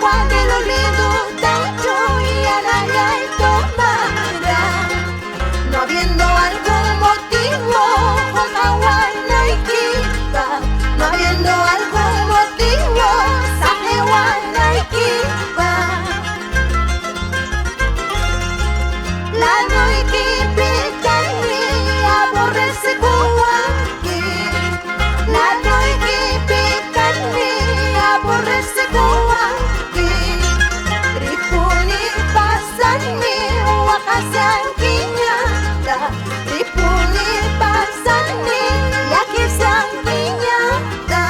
agua del olvido tanto y a la y tomará, no habiendo algún motivo agua no equipa, no habiendo algún motivo agua no equipa, la no equipe ni aborrece coaque, la no equipe ni aborrece coaque, ripuni pasani wakasan kinyata, ripuni pasani yakisan kinyata.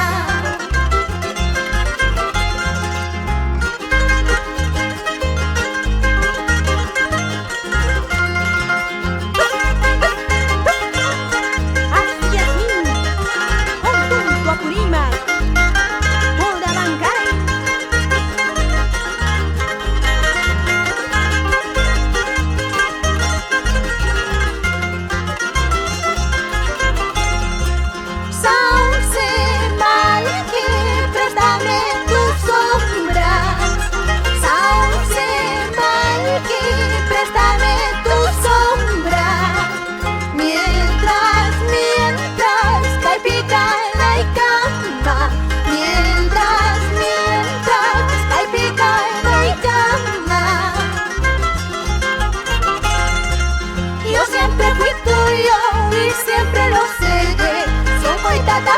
Así Yasmin, junto a Purima, Polda Bancay. Sauce maliki, préstame tu sombra. Sauce maliki, préstame tu sombra. Mientras caipica la cama. Mientras caipica la cama. Yo siempre fui tuyo y siempre lo seré. Soy coitada